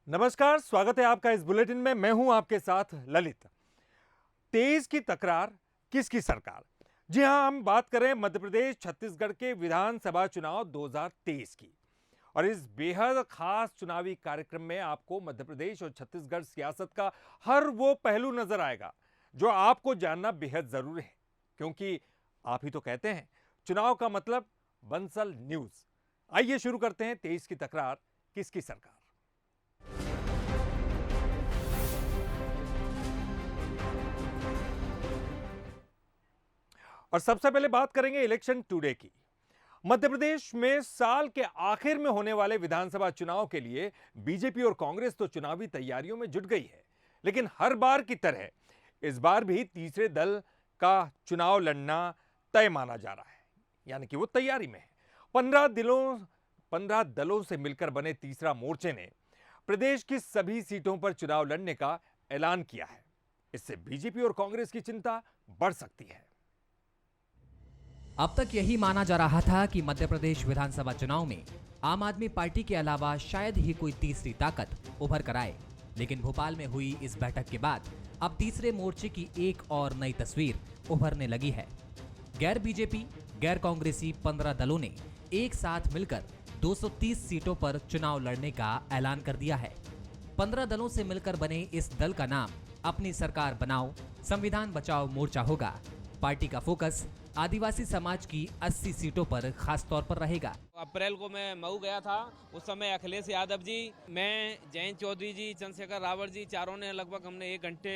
नमस्कार, स्वागत है आपका इस बुलेटिन में। मैं हूं आपके साथ ललित। तेज की तकरार, किसकी सरकार? जी हां, हम बात करें मध्य प्रदेश छत्तीसगढ़ के विधानसभा चुनाव 2023 की। और इस बेहद खास चुनावी कार्यक्रम में आपको मध्य प्रदेश और छत्तीसगढ़ सियासत का हर वो पहलू नजर आएगा जो आपको जानना बेहद जरूरी है, क्योंकि आप ही तो कहते हैं चुनाव का मतलब बंसल न्यूज। आइए शुरू करते हैं तेज की तकरार, किसकी सरकार। और सबसे पहले बात करेंगे इलेक्शन टुडे की। मध्य प्रदेश में साल के आखिर में होने वाले विधानसभा चुनाव के लिए बीजेपी और कांग्रेस तो चुनावी तैयारियों में जुट गई है, लेकिन हर बार की तरह इस बार भी तीसरे दल का चुनाव लड़ना तय माना जा रहा है, यानी कि वो तैयारी में है। 15 दलों से मिलकर बने तीसरा मोर्चे ने प्रदेश की सभी सीटों पर चुनाव लड़ने का ऐलान किया है। इससे बीजेपी और कांग्रेस की चिंता बढ़ सकती है। अब तक यही माना जा रहा था कि मध्य प्रदेश विधानसभा चुनाव में आम आदमी पार्टी के अलावा शायद ही कोई तीसरी ताकत उभर कर आए, लेकिन भोपाल में हुई इस बैठक के बाद अब तीसरे मोर्चे की एक और नई तस्वीर उभरने लगी है। गैर बीजेपी, गैर कांग्रेसी 15 दलों ने एक साथ मिलकर 230 सीटों पर चुनाव लड़ने का ऐलान कर दिया है। 15 दलों से मिलकर बने इस दल का नाम अपनी सरकार बनाओ संविधान बचाओ मोर्चा होगा। पार्टी का फोकस आदिवासी समाज की 80 सीटों पर खास तौर पर रहेगा। अप्रैल को मैं मऊ गया था, उस समय अखिलेश यादव जी, मैं, जयंत चौधरी जी, चंद्रशेखर रावत जी, चारों ने लगभग हमने 1 घंटे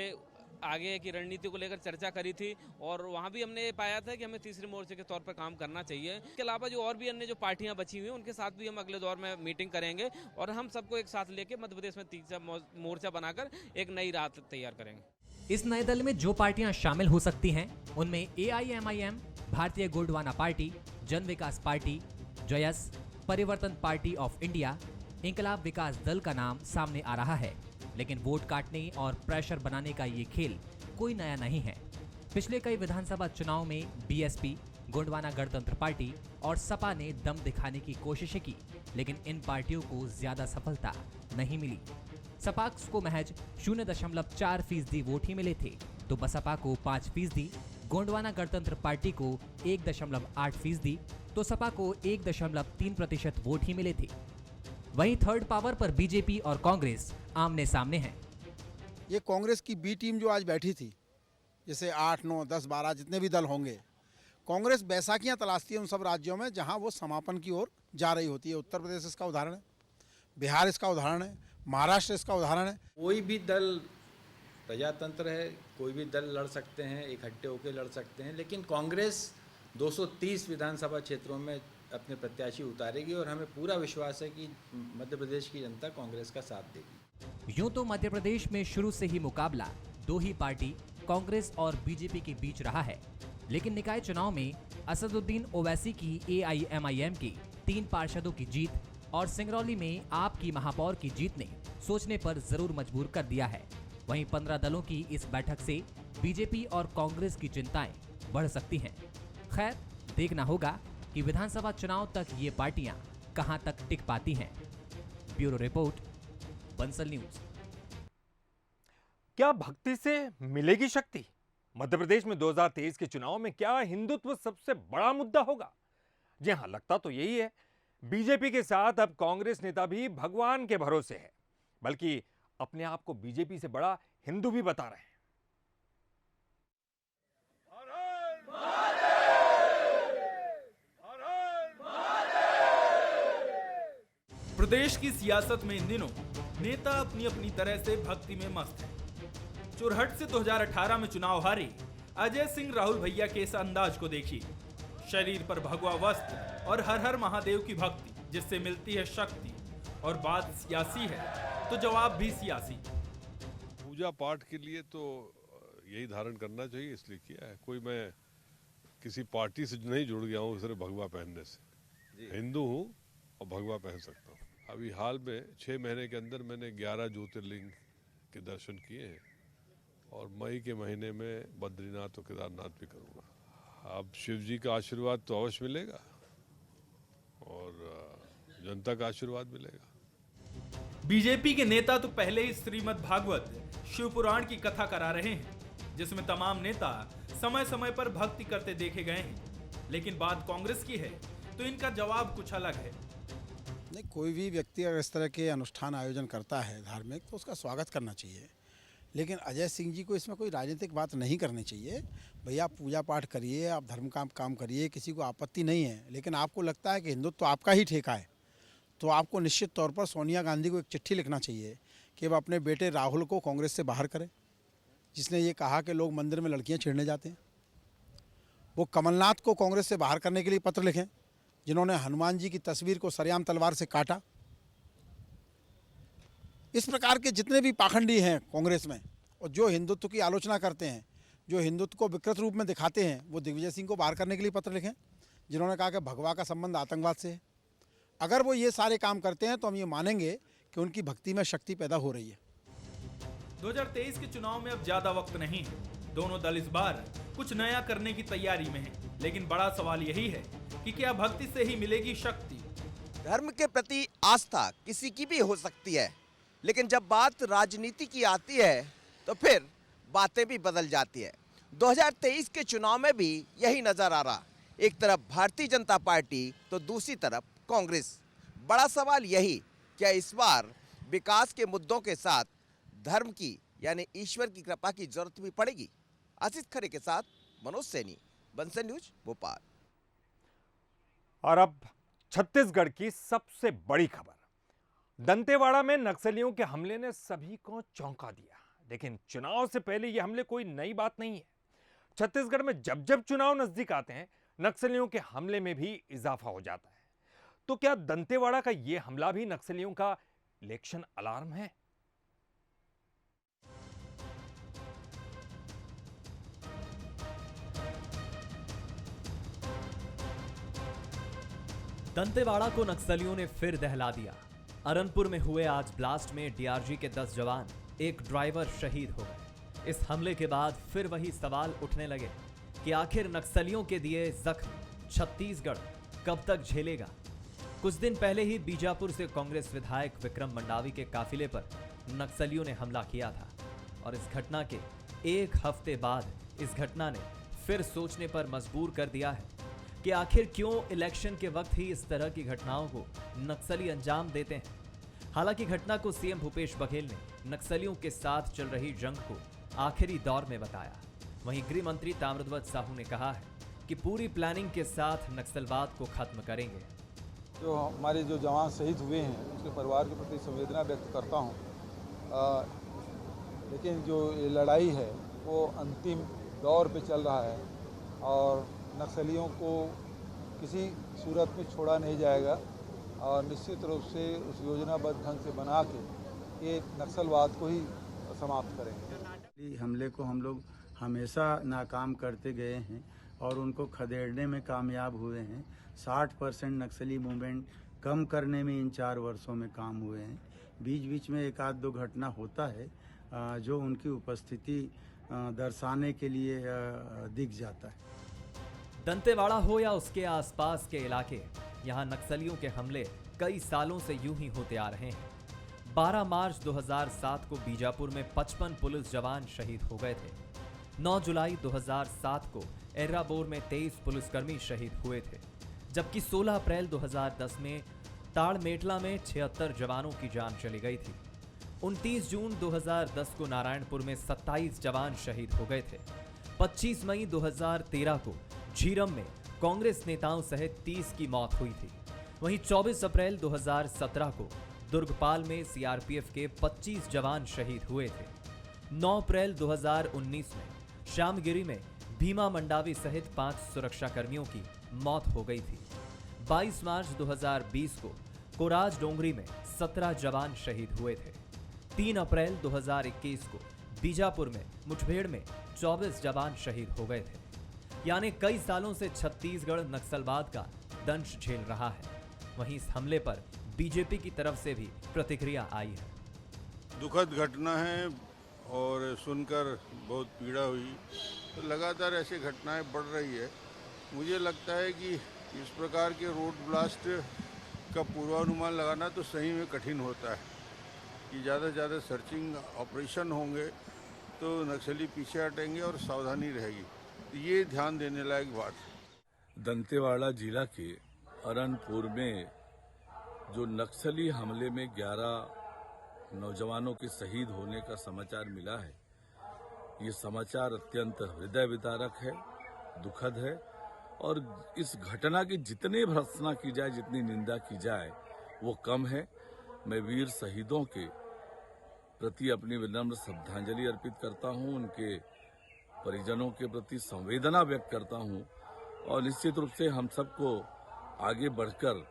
आगे की रणनीति को लेकर चर्चा करी थी और वहां भी हमने ये पाया था कि हमें तीसरे मोर्चे के तौर पर काम करना चाहिए। इसके अलावा जो और भी अन्य जो पार्टियां बची हुई हैं उनके साथ भी हम अगले दौर में मीटिंग करेंगे और हम सबको एक साथ लेके मध्य प्रदेश में तीसरा मोर्चा बनाकर एक नई राह तैयार करेंगे। इस नए दल में जो पार्टियां शामिल हो सकती हैं उनमें AIMIM, भारतीय गोंडवाना पार्टी, जन विकास पार्टी, जयस, परिवर्तन पार्टी ऑफ इंडिया, इंकलाब विकास दल का नाम सामने आ रहा है। लेकिन वोट काटने और प्रेशर बनाने का ये खेल कोई नया नहीं है। पिछले कई विधानसभा चुनाव में BSP, गोंडवाना गणतंत्र पार्टी और सपा ने दम दिखाने की कोशिशें की, लेकिन इन पार्टियों को ज्यादा सफलता नहीं मिली। सपा को महज 0.4% वोट ही मिले थे, तो बसपा को 5%, गोंडवाना गणतंत्र पार्टी को 1.8%, तो सपा को 1.3% वोट ही मिले थे। वहीं थर्ड पावर पर बीजेपी और कांग्रेस आमने सामने हैं। ये कांग्रेस की बी टीम जो आज बैठी थी, जैसे 8, 9, 10, 12 जितने भी दल होंगे, कांग्रेस बैसाखियां तलाशती है उन सब राज्यों में जहां वो समापन की ओर जा रही होती है। उत्तर प्रदेश इसका उदाहरण है, बिहार इसका उदाहरण है, महाराष्ट्र इसका उदाहरण है। कोई भी दल प्रजातंत्र है, कोई भी दल लड़ सकते हैं, इकट्ठे होकर लड़ सकते हैं, लेकिन कांग्रेस 230 विधानसभा क्षेत्रों में अपने प्रत्याशी उतारेगी और हमें पूरा विश्वास है कि मध्य प्रदेश की जनता कांग्रेस का साथ देगी। यूं तो मध्य प्रदेश में शुरू से ही मुकाबला दो ही पार्टी कांग्रेस और बीजेपी के बीच रहा है, लेकिन निकाय चुनाव में असदुद्दीन ओवैसी की AIMIM के 3 पार्षदों की जीत और सिंगरौली में आप की महापौर की जीत ने सोचने पर जरूर मजबूर कर दिया है। वहीं 15 दलों की इस बैठक से बीजेपी और कांग्रेस की चिंताएं बढ़ सकती हैं। खैर, देखना होगा कि विधानसभा चुनाव तक ये पार्टियां कहां तक टिक पाती हैं। Bureau report, Bansal news. क्या भक्ति से मिलेगी शक्ति? मध्य प्रदेश में 2023 के चुनाव में क्या हिंदुत्व सबसे बड़ा मुद्दा होगा? जी हां, लगता तो यही है। बीजेपी के साथ अब कांग्रेस नेता भी भगवान के भरोसे है, बल्कि अपने आप को बीजेपी से बड़ा हिंदू भी बता रहे हैं। प्रदेश की सियासत में इन दिनों नेता अपनी अपनी तरह से भक्ति में मस्त हैं। चुरहट से 2018 में चुनाव हारे अजय सिंह राहुल भैया के इस अंदाज को देखिए। शरीर पर भगवा वस्त्र और हर हर महादेव की भक्ति, जिससे मिलती है शक्ति। और बात सियासी है तो जवाब भी सियासी। पूजा पाठ के लिए तो यही धारण करना चाहिए, इसलिए किया है। कोई मैं किसी पार्टी से नहीं जुड़ गया हूँ सिर्फ भगवा पहनने से। हिंदू हूँ और भगवा पहन सकता हूँ। अभी हाल में 6 महीने के अंदर मैंने 11 ज्योतिर्लिंग के दर्शन किए हैं और मई के महीने में बद्रीनाथ और केदारनाथ भी करूँगा। अब शिव जी का आशीर्वाद तो अवश्य मिलेगा और जनता का आशीर्वाद मिलेगा। बीजेपी के नेता तो पहले ही श्रीमद् भागवत शिव पुराण की कथा करा रहे हैं, जिसमें तमाम नेता समय समय पर भक्ति करते देखे गए हैं। लेकिन बात कांग्रेस की है तो इनका जवाब कुछ अलग है। नहीं, कोई भी व्यक्ति अगर इस तरह के अनुष्ठान आयोजन करता है धार्मिक, तो उसका स्वागत करना चाहिए। लेकिन अजय सिंह जी को इसमें कोई राजनीतिक बात नहीं करनी चाहिए। भैया आप पूजा पाठ करिए, आप धर्म काम करिए, किसी को आपत्ति नहीं है। लेकिन आपको लगता है कि हिंदुत्व तो आपका ही ठेका है, तो आपको निश्चित तौर पर सोनिया गांधी को एक चिट्ठी लिखना चाहिए कि वह अपने बेटे राहुल को कांग्रेस से बाहर करें, जिसने ये कहा कि लोग मंदिर में लड़कियां छेड़ने जाते हैं। वो कमलनाथ को कांग्रेस से बाहर करने के लिए पत्र लिखें, जिन्होंने हनुमान जी की तस्वीर को सरेआम तलवार से काटा। इस प्रकार के जितने भी पाखंडी हैं कांग्रेस में और जो हिंदुत्व की आलोचना करते हैं, जो हिंदुत्व को विकृत रूप में दिखाते हैं, वो दिग्विजय सिंह को बाहर करने के लिए पत्र लिखें, जिन्होंने कहा कि भगवा का संबंध आतंकवाद से है। अगर वो ये सारे काम करते हैं तो हम ये मानेंगे कि उनकी भक्ति में शक्ति पैदा हो रही है। 2023 के चुनाव में अब ज्यादा वक्त नहीं है। दोनों दल इस बार कुछ नया करने की तैयारी में हैं। लेकिन बड़ा सवाल यही है कि क्या भक्ति से ही मिलेगी शक्ति? धर्म के प्रति आस्था किसी की भी हो सकती है, लेकिन जब बात राजनीति की आती है तो फिर बातें भी बदल जाती है। 2023 के चुनाव में भी यही नजर आ रहा। एक तरफ भारतीय जनता पार्टी तो दूसरी तरफ कांग्रेस। बड़ा सवाल यही, क्या इस बार विकास के मुद्दों के साथ धर्म की यानी ईश्वर की कृपा की जरूरत भी पड़ेगी? आशीष खरे के साथ मनोज सैनी, बंसल न्यूज, भोपाल। और अब छत्तीसगढ़ की सबसे बड़ी खबर। दंतेवाड़ा में नक्सलियों के हमले ने सभी को चौंका दिया। लेकिन चुनाव से पहले ये हमले कोई नई बात नहीं है। छत्तीसगढ़ में जब जब चुनाव नजदीक आते हैं, नक्सलियों के हमले में भी इजाफा हो जाता है। तो क्या दंतेवाड़ा का यह हमला भी नक्सलियों का इलेक्शन अलार्म है? दंतेवाड़ा को नक्सलियों ने फिर दहला दिया। अरनपुर में हुए आज ब्लास्ट में डीआरजी के 10 जवान, एक ड्राइवर शहीद हो गए। इस हमले के बाद फिर वही सवाल उठने लगे कि आखिर नक्सलियों के दिए जख्म छत्तीसगढ़ कब तक झेलेगा। कुछ दिन पहले ही बीजापुर से कांग्रेस विधायक विक्रम मंडावी के काफिले पर नक्सलियों ने हमला किया था और इस घटना के एक हफ्ते बाद इस घटना ने फिर सोचने पर मजबूर कर दिया है कि आखिर क्यों इलेक्शन के वक्त ही इस तरह की घटनाओं को नक्सली अंजाम देते हैं। हालांकि घटना को सीएम भूपेश बघेल ने नक्सलियों के साथ चल रही जंग को आखिरी दौर में बताया। वहीं गृह मंत्री ताम्रध्वज साहू ने कहा है कि पूरी प्लानिंग के साथ नक्सलवाद को खत्म करेंगे। जो हमारे जो जवान शहीद हुए हैं उसके परिवार के प्रति संवेदना व्यक्त करता हूँ। लेकिन जो ये लड़ाई है वो अंतिम दौर पे चल रहा है और नक्सलियों को किसी सूरत में छोड़ा नहीं जाएगा और निश्चित रूप से उस योजनाबद्ध ढंग से बना के ये नक्सलवाद को ही समाप्त करेंगे। हमले को हम लोग हमेशा नाकाम करते गए हैं और उनको खदेड़ने में कामयाब हुए हैं। 60% नक्सली मूवमेंट कम करने में इन 4 वर्षों में काम हुए हैं। बीच बीच में एक आध दो घटना होता है जो उनकी उपस्थिति दर्शाने के लिए दिख जाता है। दंतेवाड़ा हो या उसके आसपास के इलाके, यहां नक्सलियों के हमले कई सालों से यूं ही होते आ रहे हैं। 12 मार्च 2007 को बीजापुर में 55 पुलिस जवान शहीद हो गए थे। 9 जुलाई 2007 को एर्राबोर में 23 पुलिसकर्मी शहीद हुए थे, जबकि 16 अप्रैल 2010 में ताड़मेटला में 76 जवानों की जान चली गई थी। 29 जून 2010 को नारायणपुर में 27 जवान शहीद हो गए थे। 25 मई 2013 को झीरम में कांग्रेस नेताओं सहित 30 की मौत हुई थी। वहीं 24 अप्रैल 2017 को दुर्गपाल में सीआरपीएफ के 25 जवान शहीद हुए थे। 9 अप्रैल 2019 में श्यामगिरी में भीमा मंडावी सहित 5 सुरक्षाकर्मियों की मौत हो गई थी। 22 मार्च 2020 को कोराज डोंगरी में 17 जवान शहीद हुए थे। 3 अप्रैल 2021 को बीजापुर में मुठभेड़ में 24 जवान शहीद हो गए थे। यानी कई सालों से छत्तीसगढ़ नक्सलवाद का दंश झेल रहा है। वहीं इस हमले पर बीजेपी की तरफ से भी प्रतिक्रिया आई है। दुखद घटना है और सुनकर बहुत पीड़ा हुई। तो लगातार ऐसी घटनाएं बढ़ रही है। मुझे लगता है कि इस प्रकार के रोड ब्लास्ट का पूर्वानुमान लगाना तो सही में कठिन होता है। कि ज़्यादा से ज़्यादा सर्चिंग ऑपरेशन होंगे तो नक्सली पीछे हटेंगे और सावधानी रहेगी। तो ये ध्यान देने लायक बात है। दंतेवाड़ा जिला के अरनपुर में जो नक्सली हमले में 11 नौजवानों के शहीद होने का समाचार मिला है, ये समाचार अत्यंत हृदय विदारक है, दुखद है और इस घटना की जितनी भर्त्सना की जाए, जितनी निंदा की जाए वो कम है। मैं वीर शहीदों के प्रति अपनी विनम्र श्रद्धांजलि अर्पित करता हूं, उनके परिजनों के प्रति संवेदना व्यक्त करता हूं और निश्चित रूप से हम सबको आगे बढ़कर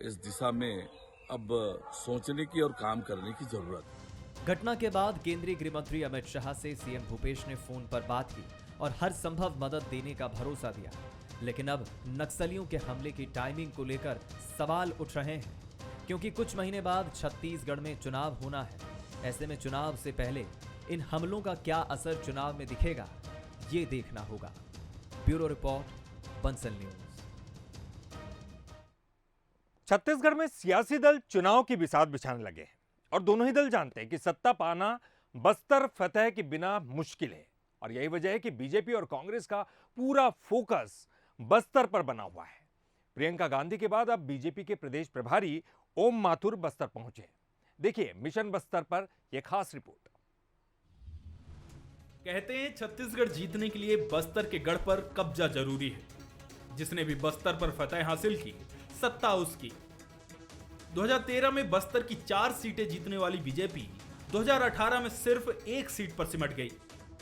इस दिशा में अब सोचने की और काम करने की जरूरत है। घटना के बाद केंद्रीय गृह मंत्री अमित शाह से सीएम भूपेश ने फोन पर बात की और हर संभव मदद देने का भरोसा दिया। लेकिन अब नक्सलियों के हमले की टाइमिंग को लेकर सवाल उठ रहे हैं, क्योंकि कुछ महीने बाद छत्तीसगढ़ में चुनाव होना है। ऐसे में चुनाव से पहले इन हमलों का क्या असर चुनाव में दिखेगा, ये देखना होगा। Bureau report, Bansal news. Chhattisgarh में सियासी दल चुनाव की बिसात बिछाने लगे हैं और दोनों ही दल जानते हैं कि सत्ता पाना बस्तर फतह के बिना मुश्किल है और यही वजह है कि बीजेपी और कांग्रेस का पूरा फोकस बस्तर पर बना हुआ है। प्रियंका गांधी के बाद अब बीजेपी के प्रदेश प्रभारी ओम माथुर बस्तर पहुंचे। देखिए मिशन बस्तर पर यह खास रिपोर्ट। कहते हैं छत्तीसगढ़ जीतने के लिए बस्तर के गढ़ पर कब्जा जरूरी है। जिसने भी बस्तर पर फतह हासिल की, सत्ता उसकी। 2013 में बस्तर की 4 सीटें जीतने वाली बीजेपी 2018 में सिर्फ 1 सीट पर सिमट गई।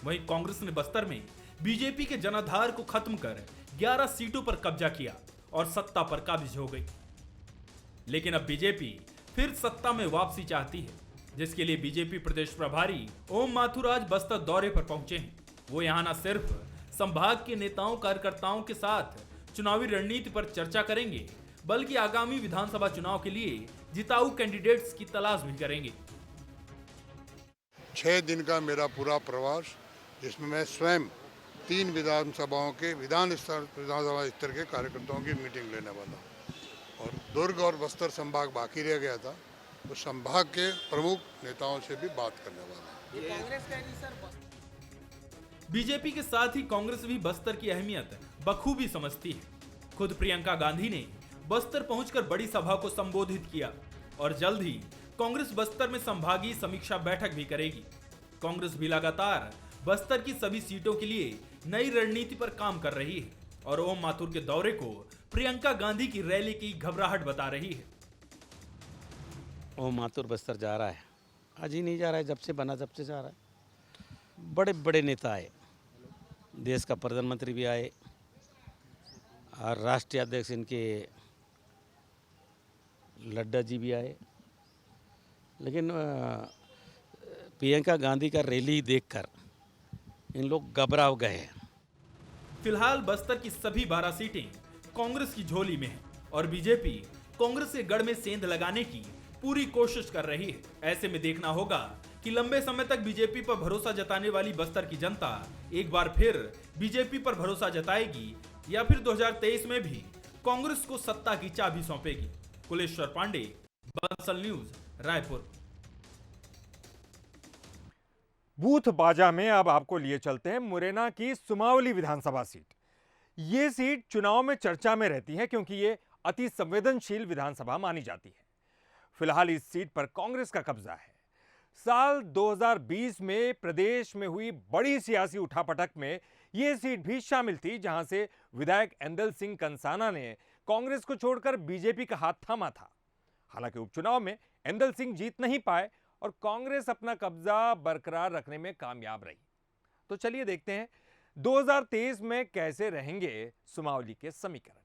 वहीं कांग्रेस ने बस्तर में बीजेपी के जनाधार को खत्म कर 11 सीटों पर कब्जा किया और सत्ता पर काबिज हो गई। लेकिन अब बीजेपी फिर सत्ता में वापसी चाहती है, जिसके लिए बीजेपी प्रदेश प्रभारी ओम माथुर आज बस्तर दौरे पर पहुंचे हैं। वो यहां न सिर्फ संभाग के नेताओं कार्यकर्ताओं के साथ चुनावी रणनीति पर चर्चा करेंगे, बल्कि आगामी विधानसभा चुनाव के लिए जिताऊ कैंडिडेट्स की तलाश भी करेंगे। 6 दिन का मेरा पूरा प्रवास, जिसमें मैं स्वयं 3 विधानसभाओं के विधानसभा स्तर के कार्यकर्ताओं की मीटिंग लेने वाला हूँ और दुर्ग और बस्तर संभाग बाकी रह गया था, तो संभाग के प्रमुख नेताओं से भी बात करने वाला हूँ। बीजेपी के साथ ही कांग्रेस भी बस्तर की अहमियत बखूबी समझती है। खुद प्रियंका गांधी ने बस्तर पहुंचकर बड़ी सभा को संबोधित किया और जल्द ही कांग्रेस बस्तर में संभागीय समीक्षा बैठक भी करेगी। कांग्रेस भी लगातार बस्तर की सभी सीटों के लिए नई रणनीति पर काम कर रही है और ओम माथुर के दौरे को प्रियंका गांधी की रैली की घबराहट बता रही है। ओम माथुर बस्तर जा रहा है, आज ही नहीं जा रहा है, जब से बना तब से जा रहा है। बड़े बड़े नेता आए, देश का प्रधानमंत्री भी आए और राष्ट्रीय अध्यक्ष इनके लड्डा जी भी आए, लेकिन प्रियंका गांधी का रैली देखकर इन लोग घबरा गए हैं। फिलहाल बस्तर की सभी 12 सीटें कांग्रेस की झोली में हैं और बीजेपी कांग्रेस के गढ़ में सेंध लगाने की पूरी कोशिश कर रही है। ऐसे में देखना होगा कि लंबे समय तक बीजेपी पर भरोसा जताने वाली बस्तर की जनता एक बार फिर बीजेपी पर भरोसा जताएगी या फिर 2023 में भी कांग्रेस को सत्ता की चाबी सौंपेगी। कुलेश्वर पांडे, बंसल न्यूज, रायपुर। बूथ बाजा में अब आपको लिए चलते हैं मुरैना की सुमावली विधानसभा सीट। ये सीट चुनाव में चर्चा में रहती है क्योंकि ये अति संवेदनशील विधानसभा मानी जाती है। फिलहाल इस सीट पर कांग्रेस का कब्जा है। साल 2020 में प्रदेश में हुई बड़ी सियासी उठापटक में यह सीट भी शामिल थी, जहां से विधायक एंदल सिंह कंसाना ने कांग्रेस को छोड़कर बीजेपी का हाथ थामा था। हालांकि उपचुनाव में एंदल सिंह जीत नहीं पाए और कांग्रेस अपना कब्जा बरकरार रखने में कामयाब रही। तो चलिए देखते हैं 2023 में कैसे रहेंगे सुमावली के समीकरण।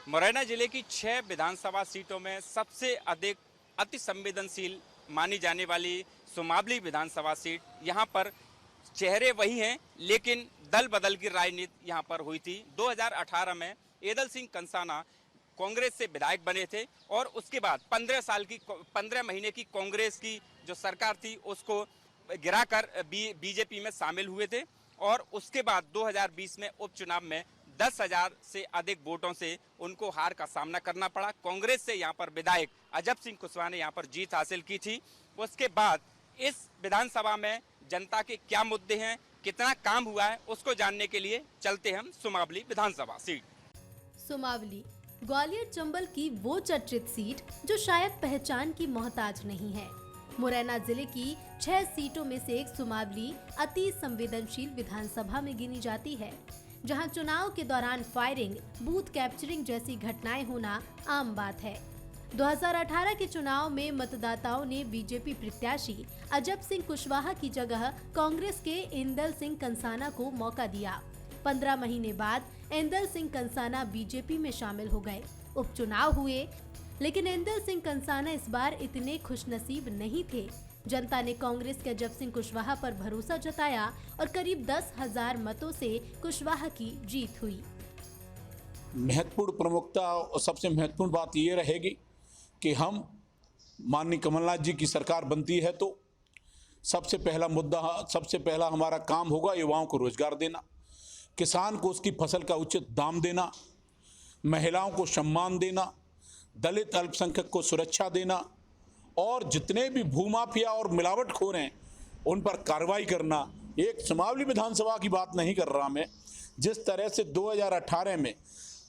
मुरैना जिले की 6 विधानसभा सीटों में सबसे अधिक अति संवेदनशील मानी जाने वाली सुमावली विधानसभा सीट, यहां पर चेहरे वही हैं लेकिन दल बदल की राजनीति यहां पर हुई थी। 2018 में एंदल सिंह कंसाना कांग्रेस से विधायक बने थे और उसके बाद 15 महीने की कांग्रेस की जो सरकार थी उसको गिराकर बीजेपी में शामिल हुए थे और उसके बाद 2020 में उपचुनाव में 10,000 से अधिक वोटों से उनको हार का सामना करना पड़ा। कांग्रेस से यहाँ पर विधायक अजब सिंह कुशवाहा ने यहाँ पर जीत हासिल की थी। उसके बाद इस विधानसभा में जनता के क्या मुद्दे हैं, कितना काम हुआ है, उसको जानने के लिए चलते हम सुमावली विधानसभा सीट। सुमावली ग्वालियर चंबल की वो चर्चित सीट जो शायद पहचान की मोहताज नहीं है। मुरैना जिले की 6 सीटों में से एक सुमावली अति संवेदनशील विधानसभा में गिनी जाती है, जहां चुनाव के दौरान फायरिंग, बूथ कैप्चरिंग जैसी घटनाएं होना आम बात है। 2018 के चुनाव में मतदाताओं ने बीजेपी प्रत्याशी अजब सिंह कुशवाहा की जगह कांग्रेस के इंदल सिंह कंसाना को मौका दिया। 15 महीने बाद इंदल सिंह कंसाना बीजेपी में शामिल हो गए। उपचुनाव हुए, लेकिन इंदल सिंह कंसाना इस बार इतने खुशनसीब नहीं थे। जनता ने कांग्रेस के अजब सिंह कुशवाहा पर भरोसा जताया और करीब 10,000 मतों से कुशवाहा की जीत हुई। महत्वपूर्ण प्रमुखता और सबसे महत्वपूर्ण बात ये रहेगी कि हम माननीय कमलनाथ जी की सरकार बनती है तो सबसे पहला हमारा काम होगा युवाओं को रोजगार देना, किसान को उसकी फसल का उचित दाम देना, महिलाओं को सम्मान देना, दलित अल्पसंख्यक को सुरक्षा देना और जितने भी भूमाफिया और मिलावटखोर हैं उन पर कार्रवाई करना। एक सुमावली विधानसभा की बात नहीं कर रहा मैं। जिस तरह से 2018 में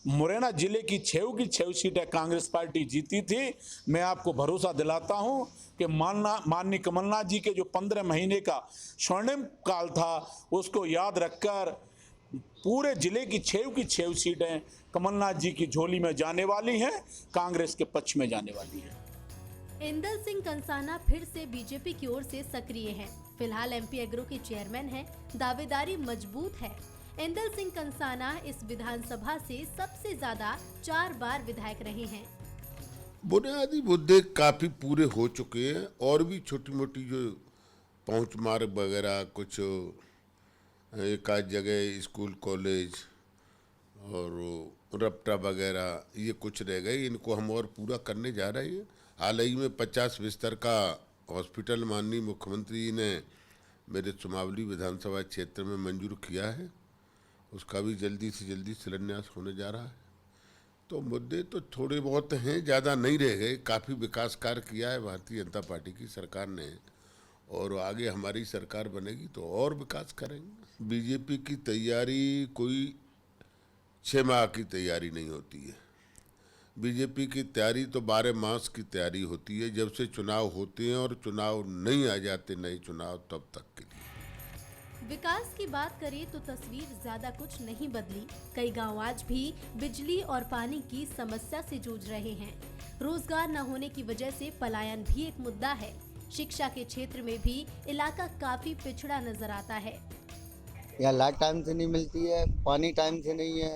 मुरैना जिले की 6 सीटें कांग्रेस पार्टी जीती थी, मैं आपको भरोसा दिलाता हूं कि माननीय कमलनाथ जी के जो 15 महीने का स्वर्णिम काल था उसको याद रखकर पूरे जिले की 6 सीटें कमलनाथ जी की झोली में जाने वाली हैं, कांग्रेस के पक्ष में जाने वाली हैं। इंदल सिंह कंसाना फिर से बीजेपी की ओर से सक्रिय हैं। फिलहाल एमपी एग्रो के चेयरमैन हैं। दावेदारी मजबूत है। इंदल सिंह कंसाना इस विधानसभा से सबसे ज्यादा 4 बार विधायक रहे हैं। बुनियादी मुद्दे काफी पूरे हो चुके हैं और भी छोटी मोटी जो पहुंच मार्ग वगैरह कुछ एक आध जगह स्कूल कॉलेज और रपटा वगैरह ये कुछ रह गए, इनको हम और पूरा करने जा रहे हैं। हाल ही में 50 बिस्तर का हॉस्पिटल माननीय मुख्यमंत्री जी ने मेरे सुमावली विधानसभा क्षेत्र में मंजूर किया है, उसका भी जल्दी से जल्दी शिलान्यास होने जा रहा है। तो मुद्दे तो थोड़े बहुत हैं, ज़्यादा नहीं रह गए। काफ़ी विकास कार्य किया है भारतीय जनता पार्टी की सरकार ने और आगे हमारी सरकार बनेगी तो और विकास करेंगे। बीजेपी की तैयारी कोई 6 माह की तैयारी नहीं होती है। बीजेपी की तैयारी तो 12 मास की तैयारी होती है, जब से चुनाव होते हैं और चुनाव नहीं आ जाते नए चुनाव तब तक के लिए। विकास की बात करें तो तस्वीर ज्यादा कुछ नहीं बदली। कई गांव आज भी बिजली और पानी की समस्या से जूझ रहे हैं। रोजगार न होने की वजह से पलायन भी एक मुद्दा है। शिक्षा के क्षेत्र में भी इलाका काफी पिछड़ा नजर आता है। यहाँ लाइट टाइम से नहीं मिलती है, पानी टाइम से नहीं है।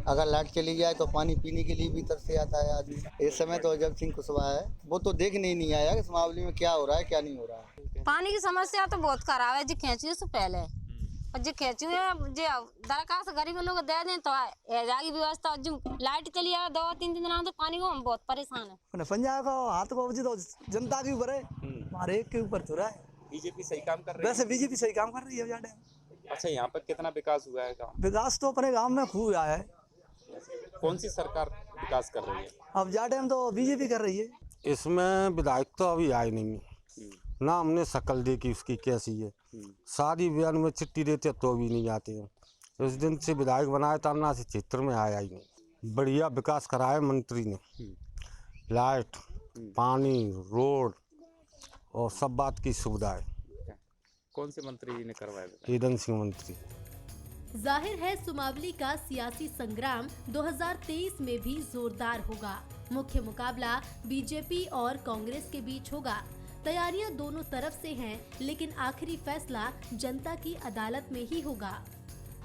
अगर लाइट चली जाए तो पानी पीने के लिए भी तरसे आता है आदमी। इस समय तो अजब सिंह कुशवाहा है, वो तो देखने ही नहीं आया कि सुमावली में क्या हो रहा है क्या नहीं हो रहा है। पानी की समस्या तो बहुत खराब है जी, खींची से पहले और जो खींची है जो दरखास्त गरीब लोग दे दें तो जाएगी व्यवस्था। जो लाइट चली जाए 2-3 दिन तो पानी को हम बहुत परेशान है। पंजाब का हाथ को तो जनता के ऊपर है, हमारे एक के ऊपर थोड़ा है। बीजेपी सही काम कर रही है। वैसे बीजेपी सही काम कर रही है। अच्छा, यहाँ पर कितना विकास हुआ है गाँव? विकास तो अपने गाँव में खूब हुआ है। कौन सी सरकार विकास कर रही है? अब जाटे तो बीजेपी कर रही है। इसमें विधायक तो अभी आए नहीं है, ना हमने शक्ल देखी उसकी कैसी है। सारी बयान में चिट्ठी देते तो भी नहीं आते हैं। उस दिन से विधायक बनाया था ना से क्षेत्र में आया ही नहीं। बढ़िया विकास कराया मंत्री ने, लाइट, पानी, रोड और सब बात की सुविधा है। कौन से मंत्री जी ने करवाया? इंदल सिंह मंत्री। जाहिर है सुमावली का सियासी संग्राम 2023 में भी जोरदार होगा। मुख्य मुकाबला बीजेपी और कांग्रेस के बीच होगा। तैयारियां दोनों तरफ से हैं, लेकिन आखिरी फैसला जनता की अदालत में ही होगा।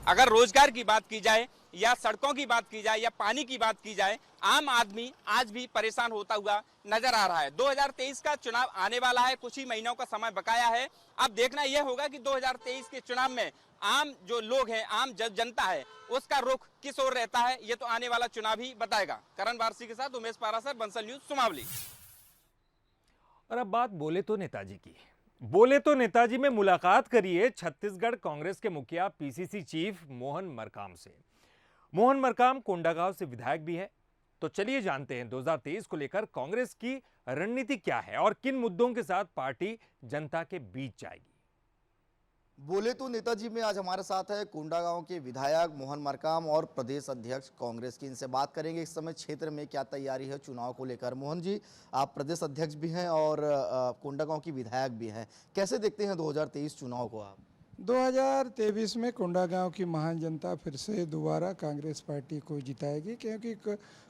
अगर रोजगार की बात की जाए या सड़कों की बात की जाए या पानी की बात की जाए, आम आदमी आज भी परेशान होता हुआ नजर आ रहा है। 2023 का चुनाव आने वाला है, कुछ ही महीनों का समय बकाया है। अब देखना यह होगा कि 2023 के चुनाव में आम जो लोग हैं, आम जनता है, उसका रुख किस ओर रहता है, ये तो आने वाला चुनाव ही बताएगा। करण वारसी के साथ उमेश पारासर, बंसल न्यूज, सुमावली। और अब बात बोले तो नेताजी की। बोले तो नेताजी में मुलाकात करिए छत्तीसगढ़ कांग्रेस के मुखिया पीसीसी चीफ मोहन मरकाम से। मोहन मरकाम कोंडागांव से विधायक भी है। तो चलिए जानते हैं 2023 को लेकर कांग्रेस की रणनीति क्या है और किन मुद्दों के साथ पार्टी जनता के बीच जाएगी। बोले तो नेताजी में आज हमारे साथ है कोंडागांव के विधायक मोहन मरकाम और प्रदेश अध्यक्ष कांग्रेस की। इनसे बात करेंगे इस समय क्षेत्र में क्या तैयारी है चुनाव को लेकर। मोहन जी, आप प्रदेश अध्यक्ष भी हैं और कोंडागांव की विधायक भी हैं, कैसे देखते हैं 2023 चुनाव को आप? 2023 में कोंडागांव की महान जनता फिर से दोबारा कांग्रेस पार्टी को जिताएगी, क्योंकि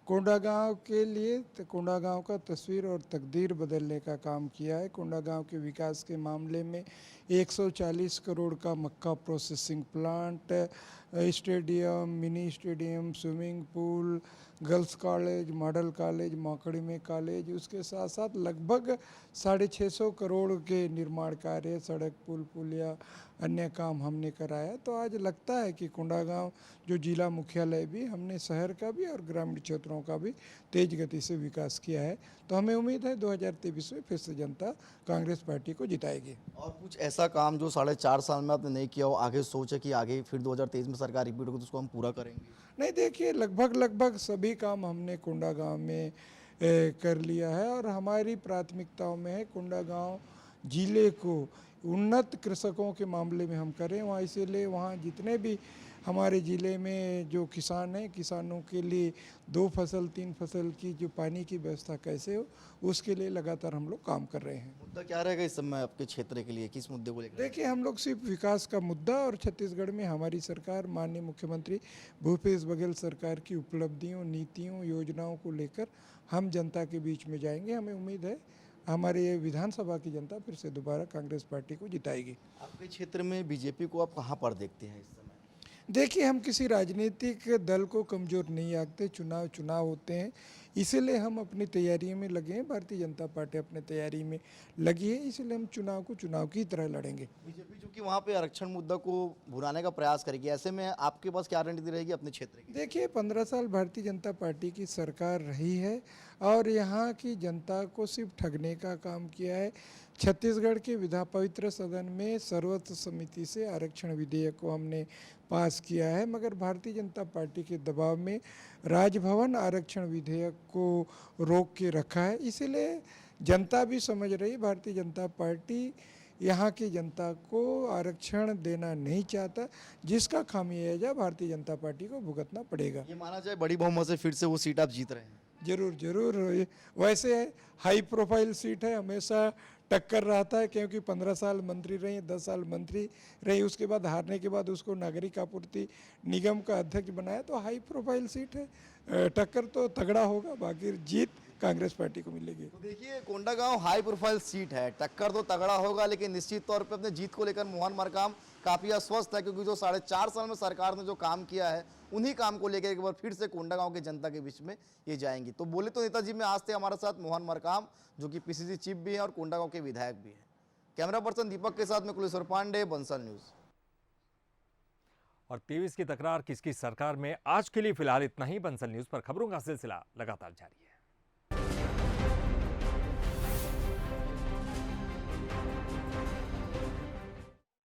कोंडागांव के लिए कोंडागांव का तस्वीर और तकदीर बदलने का काम किया है। कोंडागांव के विकास के मामले में 140 करोड़ का मक्का processing plant, stadium, mini stadium, swimming pool, girls college, model college, मौकड़ी में कॉलेज, उसके साथ साथ लगभग 650 करोड़ के निर्माण कार्य, सड़क, पुल, पुलिया, अन्य काम हमने कराया। तो आज लगता है कि कोंडागांव जो जिला मुख्यालय भी, हमने शहर का भी और ग्रामीण क्षेत्रों का भी तेज गति से विकास किया है। तो हमें उम्मीद है 2023 में फिर से जनता कांग्रेस पार्टी को जिताएगी। और कुछ ऐसा काम जो 4.5 साल में आपने नहीं किया हो, आगे सोचे कि आगे फिर 2023 में सरकार रिपीट होगी तो उसको हम पूरा करेंगे? नहीं, देखिए, लगभग सभी काम हमने कोंडागांव में कर लिया है और हमारी प्राथमिकताओं में है कोंडागांव जिले को उन्नत कृषकों के मामले में हम करें वहाँ, इसीलिए वहाँ जितने भी हमारे ज़िले में जो किसान हैं, किसानों के लिए 2 फसल 3 फसल की जो पानी की व्यवस्था कैसे हो, उसके लिए लगातार हम लोग काम कर रहे हैं। मुद्दा क्या रहेगा इस समय आपके क्षेत्र के लिए, किस मुद्दे को लेकर? देखिए, हम लोग सिर्फ विकास का मुद्दा और छत्तीसगढ़ में हमारी सरकार, माननीय मुख्यमंत्री भूपेश बघेल सरकार की उपलब्धियों, नीतियों, योजनाओं को लेकर हम जनता के बीच में जाएंगे। हमें उम्मीद है हमारे विधानसभा की जनता फिर से दोबारा कांग्रेस पार्टी को जिताएगी। आपके क्षेत्र में बीजेपी को आप कहाँ पर देखते हैं इस समय? देखिए, हम किसी राजनीतिक दल को कमज़ोर नहीं आंकते। चुनाव होते हैं, इसीलिए हम अपनी तैयारी में लगे हैं। भारतीय जनता पार्टी अपने तैयारी में लगी है, इसलिए हम चुनाव को चुनाव की तरह लड़ेंगे। बीजेपी चूँकि वहाँ पे आरक्षण मुद्दा को भुनाने का प्रयास करेगी, ऐसे में आपके पास क्या रणनीति रहेगी अपने क्षेत्र की? देखिए, 15 साल भारतीय जनता पार्टी की सरकार रही है और यहाँ की जनता को सिर्फ ठगने का काम किया है। छत्तीसगढ़ के पवित्र सदन में सर्वसम्मति से आरक्षण विधेयक को हमने पास किया है, मगर भारतीय जनता पार्टी के दबाव में राजभवन आरक्षण विधेयक को रोक के रखा है। इसीलिए जनता भी समझ रही, भारतीय जनता पार्टी यहाँ की जनता को आरक्षण देना नहीं चाहता, जिसका खामियाजा भारतीय जनता पार्टी को भुगतना पड़ेगा। ये माना जाए बड़ी बहुमत से फिर से वो सीट आप जीत रहे हैं? जरूर। वैसे हाई प्रोफाइल सीट है, हमेशा टक्कर रहता है, क्योंकि 15 साल मंत्री रही, 10 साल मंत्री रही, उसके बाद हारने के बाद उसको नागरिक आपूर्ति निगम का अध्यक्ष बनाया। तो हाई प्रोफाइल सीट है, टक्कर तो तगड़ा होगा, बाकी जीत कांग्रेस पार्टी को मिलेगी। तो देखिए, कोंडागांव हाई प्रोफाइल सीट है, टक्कर तो तगड़ा होगा, लेकिन निश्चित तौर पे अपने जीत को लेकर मोहन मरकाम काफ़ी आश्वस्त है, क्योंकि जो 4.5 साल में सरकार ने जो काम किया है, उन्हीं काम को लेकर एक बार फिर से कोंडागांव के जनता के बीच में ये जाएंगी। तो बोले तो नेताजी में आज थे हमारे साथ मोहन मरकाम, जो कि पीसीसी चीफ भी हैं और कोंडागांव के विधायक भी हैं। कैमरा पर्सन दीपक के साथ में कुलेश्वर पांडे, बंसल न्यूज़। और 23 की तकरार किसकी सरकार में आज के लिए फिलहाल इतना ही। बंसल न्यूज़ पर खबरों का सिलसिला लगातार जारी है।